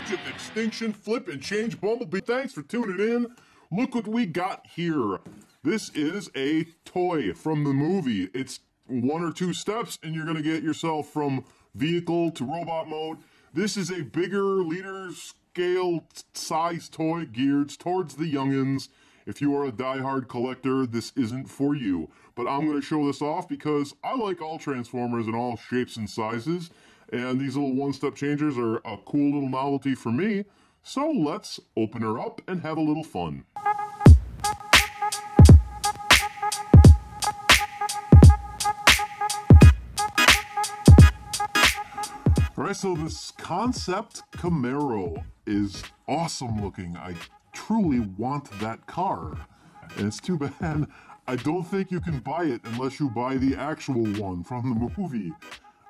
Captain Extinction, flip and change Bumblebee. Thanks for tuning in. Look what we got here. This is a toy from the movie. It's 1 or 2 steps and you're going to get yourself from vehicle to robot mode. This is a bigger, leader scale size toy geared towards the youngins. If you are a die-hard collector, this isn't for you. But I'm going to show this off because I like all Transformers in all shapes and sizes. And these little one-step changers are a cool little novelty for me. So let's open her up and have a little fun. Alright, so this concept Camaro is awesome looking. I truly want that car. And it's too bad I don't think you can buy it unless you buy the actual one from the movie.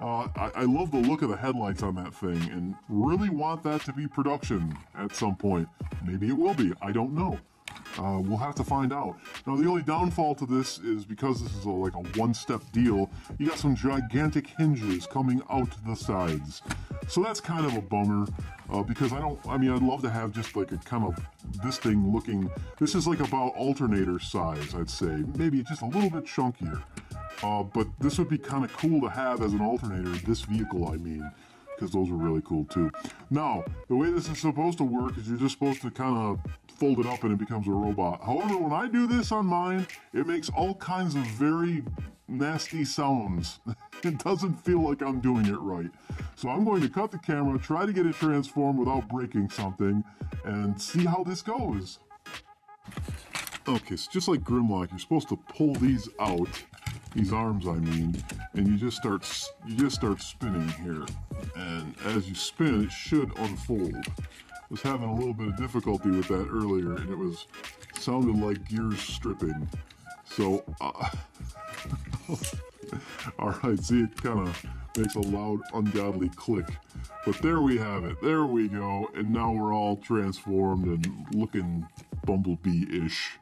I love the look of the headlights on that thing and really want that to be production at some point. Maybe it will be, I don't know. We'll have to find out. Now the only downfall to this is because this is like a one-step deal, you got some gigantic hinges coming out the sides. So that's kind of a bummer, because I'd love to have just like a kind of this thing looking, this is like about alternator size, I'd say. Maybe just a little bit chunkier. But this would be kind of cool to have as an alternator, this vehicle I mean, because those are really cool too. Now, the way this is supposed to work is you're just supposed to kind of fold it up and it becomes a robot. However, when I do this on mine, it makes all kinds of very nasty sounds. It doesn't feel like I'm doing it right. So I'm going to cut the camera, try to get it transformed without breaking something, and see how this goes. Okay, so just like Grimlock, you're supposed to pull these out, these arms I mean, and you just start spinning here. And as you spin, it should unfold. I was having a little bit of difficulty with that earlier, and it sounded like gears stripping. So, alright, see, it kind of makes a loud, ungodly click. But there we have it. There we go. And now we're all transformed and looking Bumblebee-ish.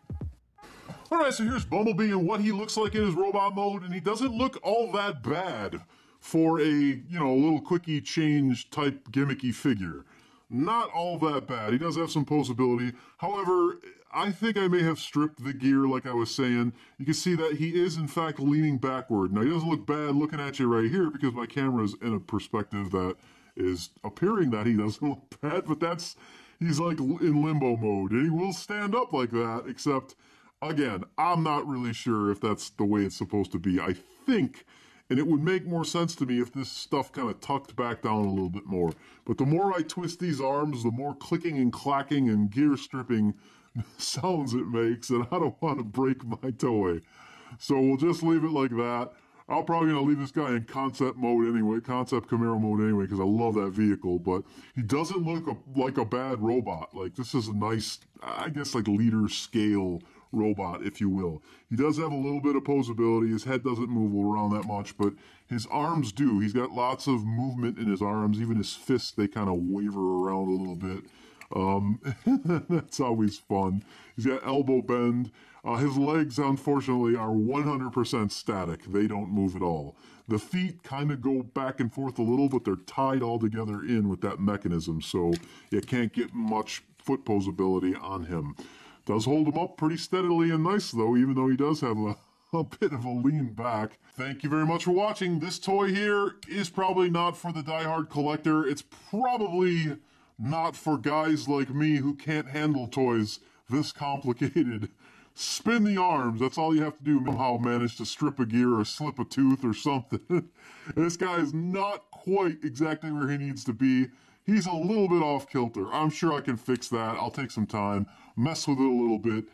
Alright, so here's Bumblebee and what he looks like in his robot mode, and he doesn't look all that bad for a, little quickie change type gimmicky figure. Not all that bad. He does have some posability. However, I think I may have stripped the gear like I was saying. You can see that he is in fact leaning backward. Now he doesn't look bad looking at you right here because my camera is in a perspective that is appearing that he doesn't look bad, but he's like in limbo mode and he will stand up like that, except again, I'm not really sure if that's the way it's supposed to be. I think, and it would make more sense to me if this stuff kind of tucked back down a little bit more. But the more I twist these arms, the more clicking and clacking and gear stripping sounds it makes, and I don't want to break my toy. So we'll just leave it like that. I'm probably going to leave this guy in concept mode anyway, concept Camaro mode anyway, because I love that vehicle, but he doesn't look like a bad robot. Like, this is a nice, I guess, like leader scale robot, if you will. He does have a little bit of posability. His head doesn't move around that much, but his arms do. He's got lots of movement in his arms. Even his fists, they kind of waver around a little bit. That's always fun. He's got elbow bend. His legs, unfortunately, are 100% static. They don't move at all. The feet kind of go back and forth a little, but they're tied all together in with that mechanism, so you can't get much foot posability on him. Does hold him up pretty steadily and nice, though, even though he does have a bit of a lean back. Thank you very much for watching. This toy here is probably not for the die-hard collector. It's probably not for guys like me who can't handle toys this complicated. Spin the arms, that's all you have to do. Somehow manage to strip a gear or slip a tooth or something. This guy is not quite exactly where he needs to be. He's a little bit off kilter. I'm sure I can fix that. I'll take some time, mess with it a little bit,